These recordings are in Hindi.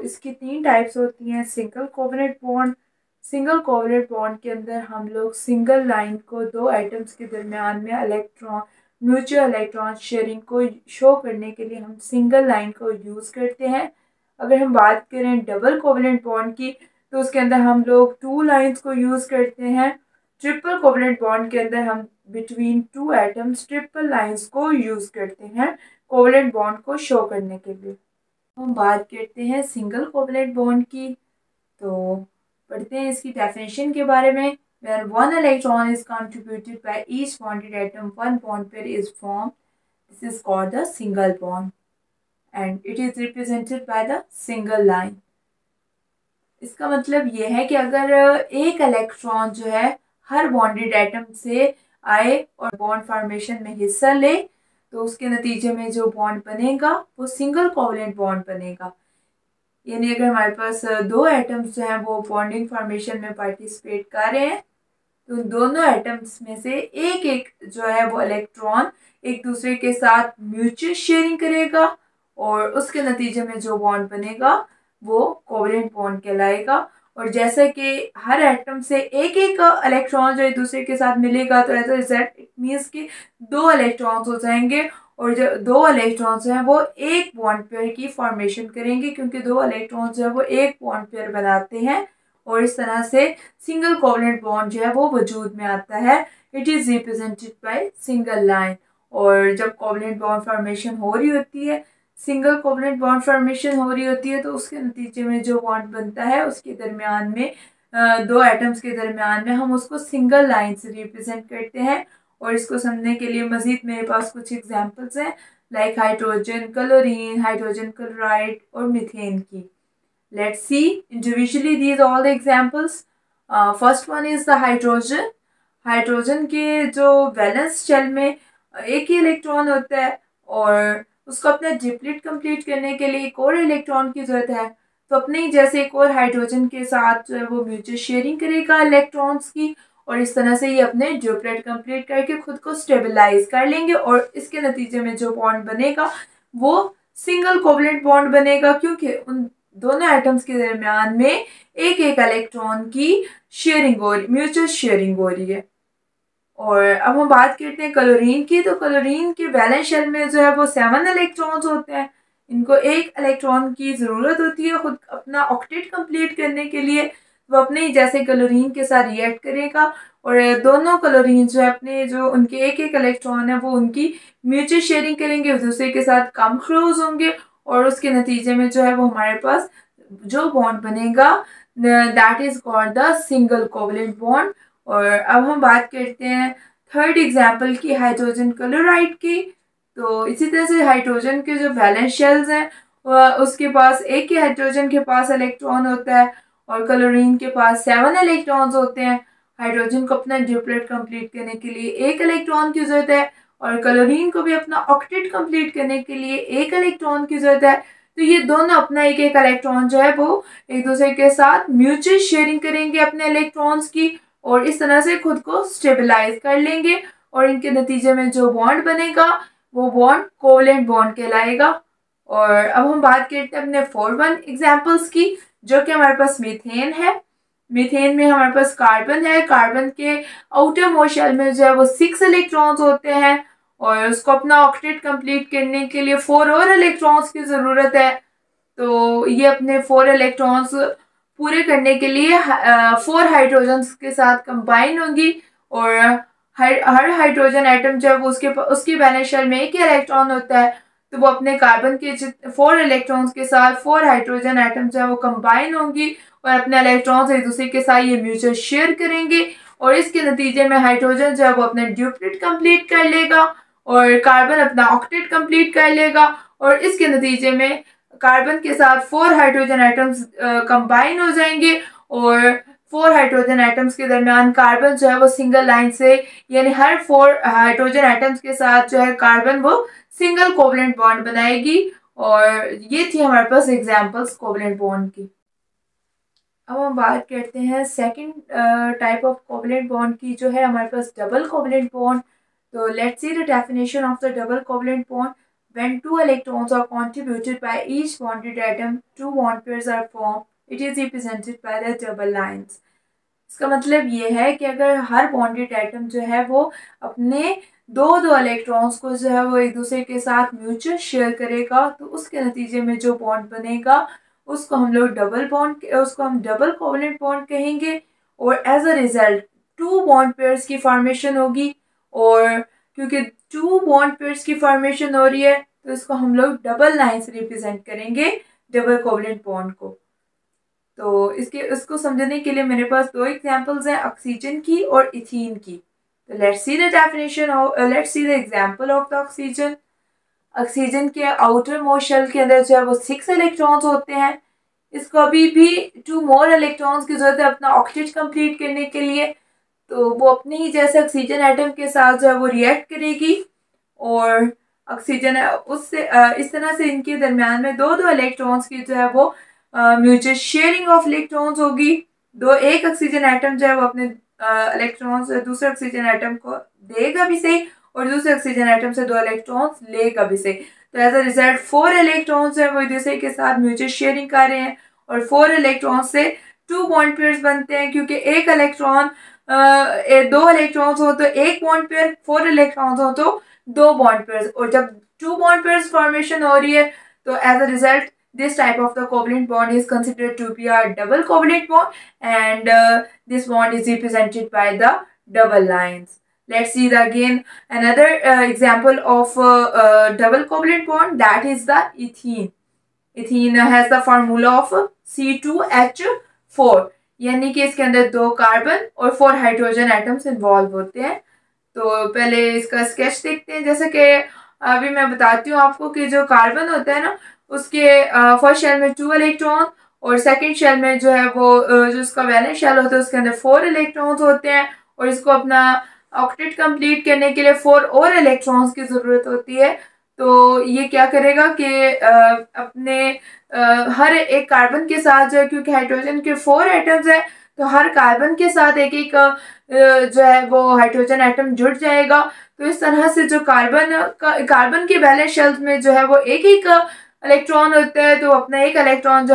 इसकी 3 टाइप्स होती हैं। Single covalent bond, single covalent bond के अंदर हम लोग सिंगल लाइन को दो एटम्स के दरमियान में इलेक्ट्रॉन म्यूचुअल इलेक्ट्रॉन शेयरिंग को शो करने के लिए हम सिंगल लाइन को यूज़ करते हैं। अगर हम बात करें डबल कोवलेंट बॉन्ड की तो उसके अंदर हम लोग 2 लाइंस को यूज़ करते हैं। ट्रिपल कोवलेंट बॉन्ड के अंदर हम बिटवीन 2 एटम्स ट्रिपल लाइंस को यूज़ करते हैं कोवलेंट बॉन्ड को शो करने के लिए। हम बात करते हैं सिंगल कोवलेंट बॉन्ड की, तो पढ़ते हैं इसकी डेफिनेशन के बारे में। Where one electron is contributed by each bonded atom, one bond pair is formed. This is called the single bond and it is represented by the single line. इसका मतलब ये है कि अगर एक इलेक्ट्रॉन जो है हर बॉन्डेड एटम से आए और बॉन्ड फॉर्मेशन में हिस्सा ले तो उसके नतीजे में जो बॉन्ड बनेगा वो सिंगल कोवलेंट बॉन्ड बनेगा। यानी अगर हमारे पास 2 एटम्स जो हैं वो बॉन्डिंग फॉर्मेशन में पार्टिसिपेट कर रहे हैं तो उन दोनों एटम्स में से एक एक जो है वो इलेक्ट्रॉन एक दूसरे के साथ म्यूचुअल शेयरिंग करेगा और उसके नतीजे में जो बॉन्ड बनेगा वो कोवलेंट बॉन्ड कहलाएगा। और जैसे कि हर एटम से एक एक इलेक्ट्रॉन जो एक दूसरे के साथ मिलेगा तो as a result it means कि 2 इलेक्ट्रॉन्स हो जाएंगे और जो 2 इलेक्ट्रॉन्स हैं वो एक बॉन्ड पेयर की फॉर्मेशन करेंगे क्योंकि 2 इलेक्ट्रॉन्स जो है वो एक बॉन्ड पेयर बनाते हैं और इस तरह से सिंगल कोवलेंट बॉन्ड जो है वो वजूद में आता है। It is represented by single line. और जब कोवलेंट बॉन्ड फॉर्मेशन हो रही होती है, सिंगल कोवलेंट बॉन्ड फॉर्मेशन हो रही होती है तो उसके नतीजे में जो बॉन्ड बनता है उसके दरमियान में 2 एटम्स के दरमियान में हम उसको सिंगल लाइन से रिप्रेजेंट करते हैं। और इसको समझने के लिए मज़ीद मेरे पास कुछ एग्जांपल्स हैं like hydrogen, chlorine, hydrogen chloride और मीथेन की। Let's see individually these all the examples. First one is the hydrogen. Hydrogen के जो वैलेंस शेल में एक ही इलेक्ट्रॉन होता है और उसको अपना डिप्लीट कंप्लीट करने के लिए एक और इलेक्ट्रॉन की ज़रूरत है। तो अपने ही जैसे एक और हाइड्रोजन के साथ जो है वो म्यूचुअल शेयरिंग करेगा इलेक्ट्रॉन्स की और इस तरह से ये अपने डिप्लीट कंप्लीट करके खुद को स्टेबलाइज कर लेंगे और इसके नतीजे में जो बॉन्ड बनेगा वो सिंगल कोवलेंट बॉन्ड बनेगा क्योंकि उन दोनों एटम्स के दरमियान में एक एक इलेक्ट्रॉन की शेयरिंग हो रही, म्यूचुअल शेयरिंग हो रही है। और अब हम बात करते हैं क्लोरीन की, तो क्लोरीन के वैलेंस शेल में जो है वो 7 इलेक्ट्रॉन्स होते हैं। इनको एक इलेक्ट्रॉन की ज़रूरत होती है खुद अपना ऑक्टेट कंप्लीट करने के लिए। वो अपने ही जैसे क्लोरीन के साथ रिएक्ट करेगा और दोनों क्लोरीन जो है अपने जो उनके एक एक इलेक्ट्रॉन है वो उनकी म्यूचुअल शेयरिंग करेंगे, एक दूसरे के साथ कम क्लोज होंगे और उसके नतीजे में जो है वो हमारे पास जो बॉन्ड बनेगा that is called the single covalent bond. और अब हम बात करते हैं थर्ड एग्जाम्पल की, हाइड्रोजन क्लोराइड की। तो इसी तरह से हाइड्रोजन के जो वैलेंस शेल्स हैं उसके पास एक ही हाइड्रोजन के पास इलेक्ट्रॉन होता है और क्लोरीन के पास 7 इलेक्ट्रॉन्स होते हैं। हाइड्रोजन को अपना डिप्लेट कंप्लीट करने के लिए एक इलेक्ट्रॉन की ज़रूरत है और क्लोरीन को भी अपना ऑक्टेट कंप्लीट करने के लिए एक इलेक्ट्रॉन की ज़रूरत है। तो ये दोनों अपना एक एक इलेक्ट्रॉन जो है वो एक दूसरे के साथ म्यूचुअल शेयरिंग करेंगे अपने इलेक्ट्रॉन्स की और इस तरह से खुद को स्टेबलाइज कर लेंगे और इनके नतीजे में जो बॉन्ड बनेगा वो बॉन्ड कोवलेंट बॉन्ड कहलाएगा। और अब हम बात करते हैं अपने 4 एग्जाम्पल्स की, जो कि हमारे पास मीथेन है। मीथेन में हमारे पास कार्बन है। कार्बन के आउटर मोस्ट शेल में जो है वो 6 इलेक्ट्रॉन्स होते हैं और उसको अपना ऑक्टेट कंप्लीट करने के लिए 4 और इलेक्ट्रॉन्स की ज़रूरत है। तो ये अपने 4 इलेक्ट्रॉन्स पूरे करने के लिए 4 हाइड्रोजन्स के साथ कंबाइन होंगी और हर हाइड्रोजन एटम जो है वो उसकी वैलेंस शेल में एक ही इलेक्ट्रॉन होता है। तो वो अपने कार्बन के 4 इलेक्ट्रॉन्स के साथ 4 हाइड्रोजन एटम जो है वो कंबाइन होंगी और अपने इलेक्ट्रॉन्स एक दूसरे के साथ ये म्यूचुअल शेयर करेंगे और इसके नतीजे में हाइड्रोजन जो है वो अपने ड्यूप्लेट कंप्लीट कर लेगा और कार्बन अपना ऑक्टेट कंप्लीट कर लेगा और इसके नतीजे में कार्बन के साथ 4 हाइड्रोजन एटम्स कंबाइन हो जाएंगे और 4 हाइड्रोजन एटम्स के दरमियान कार्बन जो है वो सिंगल लाइन से यानी हर 4 हाइड्रोजन एटम्स के साथ जो है कार्बन वो सिंगल कोवलेंट बॉन्ड बनाएगी। और ये थी हमारे पास एग्जांपल्स कोवलेंट बॉन्ड की। अब हम बात करते हैं second type of covalent bond की, जो है हमारे पास डबल कोवलेंट बॉन्ड। तो let's see the definition of the double covalent bond. When two electrons are contributed by each bonded atom, two bond pairs are formed. It is represented by the double lines. इसका मतलब ये है कि अगर हर बॉन्डेड एटम जो है वो अपने दो दो इलेक्ट्रॉन्स को जो है वो एक दूसरे के साथ म्यूचुअल शेयर करेगा, तो उसके नतीजे में जो बॉन्ड बनेगा उसको हम लोग डबल कोवलेंट बॉन्ड कहेंगे। और as a result two bond pairs की फॉर्मेशन होगी, और क्योंकि टू बॉन्ड पेयर्स की फॉर्मेशन हो रही है तो इसको हम लोग डबल लाइन से रिप्रेजेंट करेंगे डबल कोवलेंट बॉन्ड को। तो इसको समझने के लिए मेरे पास दो एग्जांपल्स हैं, ऑक्सीजन की और इथीन की। तो let's see the definition let's see the example of the oxygen. Oxygen के आउटर मोस्ट शेल के अंदर जो है वो 6 इलेक्ट्रॉन्स होते हैं। इसको अभी भी 2 मोर इलेक्ट्रॉन्स की जरूरत है अपना ऑक्टेट कंप्लीट करने के लिए। तो वो अपने ही जैसे ऑक्सीजन एटम के साथ जो है वो रिएक्ट करेगी, और ऑक्सीजन उससे इस तरह से इनके दरम्यान में दो दो इलेक्ट्रॉन्स की जो है वो म्यूचुअल शेयरिंग ऑफ इलेक्ट्रॉन्स होगी। एक ऑक्सीजन एटम जो है वो अपने इलेक्ट्रॉन्स दूसरे ऑक्सीजन एटम को देगा भी सही, और दूसरे ऑक्सीजन एटम से दो इलेक्ट्रॉन्स लेगा भी सही। तो एज अ रिजल्ट 4 इलेक्ट्रॉन्स जो है वो एक दूसरे के साथ म्यूचुअल शेयरिंग कर रहे हैं, और 4 इलेक्ट्रॉन से 2 बॉन्ड पेयर्स बनते हैं, क्योंकि एक इलेक्ट्रॉन दो इलेक्ट्रॉन्स हो तो एक बॉन्ड पेयर, 4 इलेक्ट्रॉन्स हो तो दो बॉन्ड पेयर्स। और जब 2 बॉन्ड पेयर्स फॉर्मेशन हो रही है तो as a result this type of the covalent bond is considered to be a double covalent bond, and this bond is represented by the double lines. Let's see again another example of double covalent bond, that is the ethene. Ethene has the formula of C2H4, यानी कि इसके अंदर 2 कार्बन और 4 हाइड्रोजन एटम्स इन्वॉल्व होते हैं। तो पहले इसका स्केच देखते हैं। जैसे कि अभी मैं बताती हूँ आपको कि जो कार्बन होता है ना, उसके फर्स्ट शेल में 2 इलेक्ट्रॉन, और सेकंड शेल में जो है वो जो उसका वैलेंस शेल होता है उसके अंदर 4 इलेक्ट्रॉन्स होते हैं, और इसको अपना ऑक्टेट कंप्लीट करने के लिए 4 और इलेक्ट्रॉन्स की ज़रूरत होती है। तो ये क्या करेगा कि अपने हर एक कार्बन के साथ जो है, क्योंकि हाइड्रोजन के 4 एटम्स है, तो हर कार्बन के साथ एक एक जो है वो हाइड्रोजन एटम जुड़ जाएगा। तो इस तरह से जो कार्बन के वैलेंस शेल्स में जो है वो एक एक इलेक्ट्रॉन होता है, तो अपना एक इलेक्ट्रॉन जो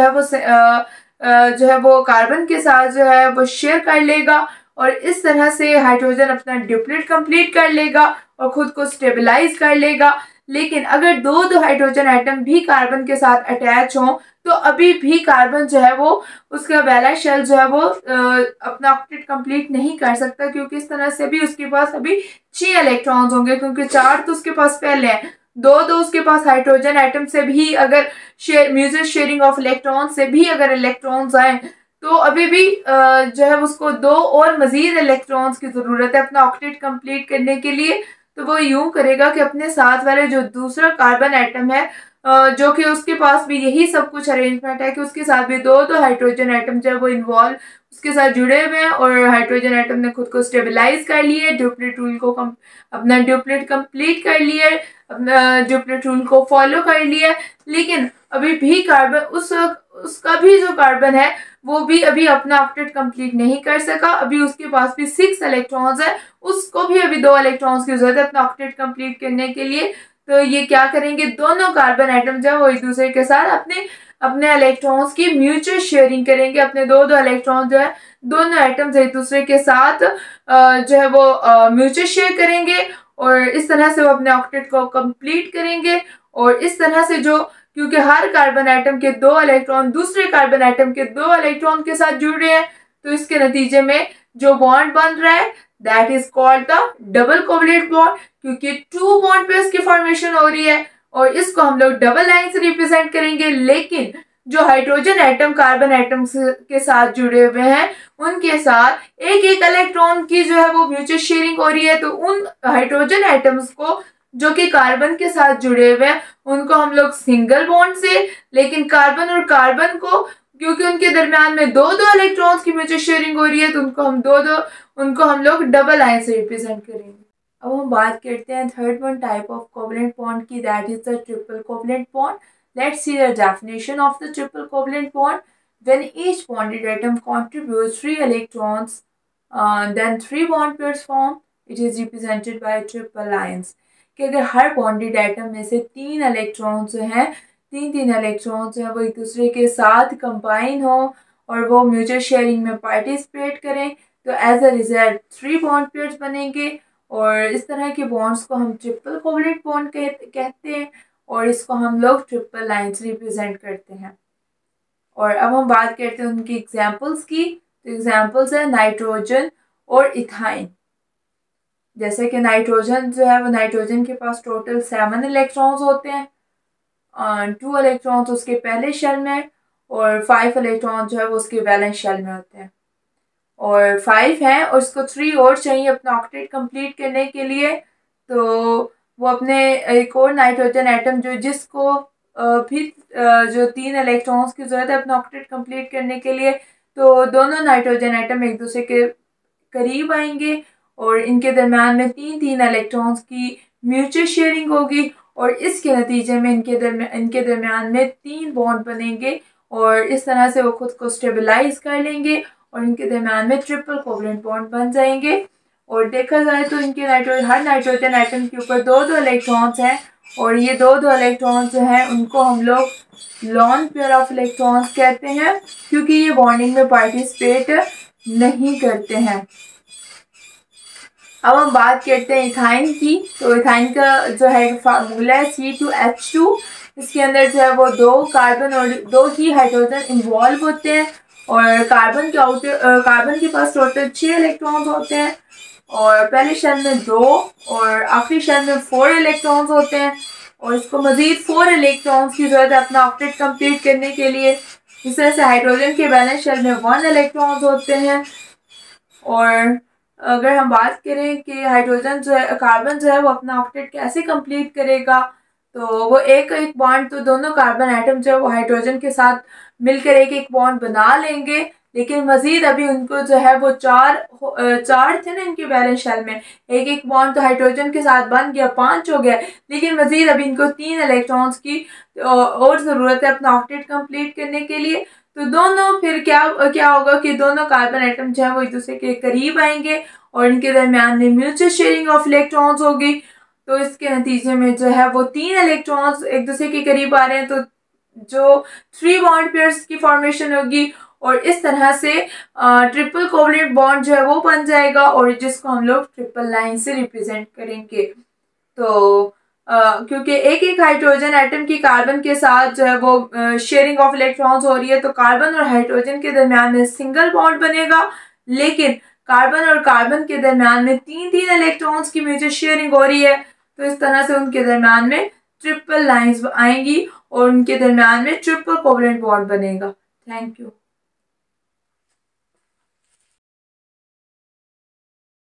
है वो कार्बन के साथ जो है वो शेयर कर लेगा, और इस तरह से हाइड्रोजन अपना ड्यूप्लेट कंप्लीट कर लेगा और खुद को स्टेबलाइज कर लेगा। लेकिन अगर दो हाइड्रोजन एटम भी कार्बन के साथ अटैच हों तो अभी भी कार्बन जो है वो उसका वैलेंस शेल जो है वो अपना ऑक्टेट कंप्लीट नहीं कर सकता, क्योंकि इस तरह से भी उसके पास अभी 6 इलेक्ट्रॉन्स होंगे, क्योंकि 4 तो उसके पास पहले हैं, दो उसके पास हाइड्रोजन एटम से भी अगर म्यूचुअल शेयरिंग ऑफ इलेक्ट्रॉन से भी अगर इलेक्ट्रॉन्स आए तो अभी भी जो है उसको 2 और मजीद इलेक्ट्रॉन्स की ज़रूरत है अपना ऑक्टेट कंप्लीट करने के लिए। तो वो यूं करेगा कि अपने साथ वाले जो दूसरा कार्बन एटम है, जो कि उसके पास भी यही सब कुछ अरेंजमेंट है कि उसके साथ भी दो हाइड्रोजन एटम जो है वो इन्वॉल्व उसके साथ जुड़े हुए हैं, और हाइड्रोजन एटम ने खुद को स्टेबलाइज कर लिए, ड्यूप्लेट रूल को अपना ड्यूप्लेट कंप्लीट कर लिए, अपना ड्यूप्लेट रूल को फॉलो कर लिया। लेकिन अभी भी कार्बन उसका भी जो कार्बन है वो भी अभी अपना ऑक्टेट कंप्लीट नहीं कर सका, अभी उसके पास भी 6 इलेक्ट्रॉन्स है, उसको भी अभी 2 इलेक्ट्रॉन्स की जरूरत है अपना ऑक्टेट कंप्लीट करने के लिए। तो ये क्या करेंगे, दोनों कार्बन एटम जो है वो एक दूसरे के साथ अपने इलेक्ट्रॉन्स की म्यूचुअल शेयरिंग करेंगे। अपने दो इलेक्ट्रॉन जो है दोनों एटम्स एक दूसरे के साथ जो है वो म्यूचुअल शेयर करेंगे, और इस तरह से वो अपने ऑक्टेट को कंप्लीट करेंगे। और इस तरह से जो, क्योंकि हर कार्बन एटम के 2 इलेक्ट्रॉन दूसरे कार्बन एटम के 2 इलेक्ट्रॉन के साथ जुड़ रहे हैं, तो इसके नतीजे में जो बॉन्ड बन रहा है that is called the double covalent bond, क्योंकि 2 बॉन्ड पेयर्स की फॉर्मेशन हो रही है, और इसको हम लोग डबल लाइन से रिप्रेजेंट करेंगे। लेकिन जो हाइड्रोजन एटम कार्बन एटम के साथ जुड़े हुए हैं उनके साथ एक एक इलेक्ट्रॉन की जो है वो म्यूचुअल शेयरिंग हो रही है, तो उन हाइड्रोजन एटम्स को जो कि कार्बन के साथ जुड़े हुए हैं उनको हम लोग सिंगल बॉन्ड से, लेकिन कार्बन और कार्बन को क्योंकि उनके दरम्यान में दो इलेक्ट्रॉन्स की म्यूचुअल शेयरिंग हो रही है, तो उनको हम लोग डबल लाइन से रिप्रेजेंट करेंगे। अब हम बात करते हैं third one type of covalent bond की, that is the triple covalent bond. Let's see the definition of the triple covalent bond. When each bonded atom contributes 3 electrons, then 3 bond pairs form. It is represented by triple lines. कि अगर हर बॉन्डेड एटम में से 3 इलेक्ट्रॉन जो हैं, तीन इलेक्ट्रॉन जो हैं वो एक दूसरे के साथ कंबाइन हो और वो म्यूचुअल शेयरिंग में पार्टिसिपेट करें, तो as a result 3 bond pairs बनेंगे। और इस तरह के बॉन्ड्स को हम ट्रिपल कोवलेंट बॉन्ड कहते हैं और इसको हम लोग ट्रिपल लाइन से रिप्रेजेंट करते हैं। और अब हम बात करते हैं उनकी एग्जाम्पल्स की। तो एग्जाम्पल्स है नाइट्रोजन और इथाइन। जैसे कि नाइट्रोजन जो है वो नाइट्रोजन के पास टोटल 7 इलेक्ट्रॉन्स होते हैं, 2 इलेक्ट्रॉन्स उसके पहले शेल में और 5 इलेक्ट्रॉन जो है वो उसके वैलेंस शेल में होते हैं। और 5 हैं और उसको 3 और चाहिए अपना ऑक्टेट कंप्लीट करने के लिए। तो वो अपने एक और नाइट्रोजन एटम जिसको भी जो 3 इलेक्ट्रॉन्स की जरूरत है अपना ऑक्टेट कंप्लीट करने के लिए, तो दोनों नाइट्रोजन एटम एक दूसरे के करीब आएंगे और इनके दरम्यान में 3 इलेक्ट्रॉन्स की म्यूचुअल शेयरिंग होगी और इसके नतीजे में इनके दरम्यान में 3 बॉन्ड बनेंगे और इस तरह से वो खुद को स्टेबलाइज कर लेंगे और इनके दरम्यान में ट्रिपल कोवलेंट बॉन्ड बन जाएंगे। और देखा जाए तो इनके हर नाइट्रोजन एटम के ऊपर 2 इलेक्ट्रॉन्स हैं और ये 2 इलेक्ट्रॉन्स जो हैं उनको हम लोग लॉन पेयर ऑफ इलेक्ट्रॉन्स कहते हैं, क्योंकि ये बॉन्डिंग में पार्टिसिपेट नहीं करते हैं। अब हम बात करते हैं इथाइन की। तो इथाइन का जो है फार्मूला है C2H2। इसके अंदर जो है वो 2 कार्बन और 2 ही हाइड्रोजन इन्वॉल्व होते हैं और कार्बन के पास टोटल 6 इलेक्ट्रॉन्स होते हैं और पहले शेल में 2 और आखिरी शेल में 4 इलेक्ट्रॉन्स होते हैं और इसको मजीद 4 इलेक्ट्रॉन्स की जरूरत है अपना ऑक्टेट कंप्लीट करने के लिए। इस तरह से हाइड्रोजन के बैलेंस शेल में 1 इलेक्ट्रॉन्स होते हैं। और अगर हम बात करें कि हाइड्रोजन जो है कार्बन जो है वो अपना ऑक्टेट कैसे कंप्लीट करेगा, तो वो एक बॉन्ड तो दोनों कार्बन एटम जो है वो हाइड्रोजन के साथ मिलकर एक बॉन्ड बना लेंगे, लेकिन मजीद अभी उनको जो है वो चार थे ना इनके बैलेंस शेल में, एक बॉन्ड तो हाइड्रोजन के साथ बन गया, 5 हो गया, लेकिन मजीद अभी इनको 3 इलेक्ट्रॉन्स की और ज़रूरत है अपना ऑक्टेट कंप्लीट करने के लिए। तो दोनों फिर क्या होगा कि दोनों कार्बन एटम जो है वो एक दूसरे के करीब आएंगे और इनके दरमियान में म्यूचुअल शेयरिंग ऑफ इलेक्ट्रॉन्स होगी। तो इसके नतीजे में जो है वो 3 इलेक्ट्रॉन्स एक दूसरे के करीब आ रहे हैं, तो जो 3 बॉन्ड पेयर्स की फॉर्मेशन होगी और इस तरह से ट्रिपल कोवलेंट बॉन्ड जो है वो बन जाएगा और जिसको हम लोग ट्रिपल लाइन से रिप्रेजेंट करेंगे। तो क्योंकि एक हाइड्रोजन एटम की कार्बन के साथ जो है वो शेयरिंग ऑफ इलेक्ट्रॉन्स हो रही है, तो कार्बन और हाइड्रोजन के दरमियान में सिंगल बॉन्ड बनेगा, लेकिन कार्बन और कार्बन के दरमियान में 3 इलेक्ट्रॉन्स की म्यूचुअल शेयरिंग हो रही है, तो इस तरह से उनके दरमियान में ट्रिपल लाइंस आएंगी और उनके दरमियान में ट्रिपल कोवलेंट बॉन्ड बनेगा। Thank you.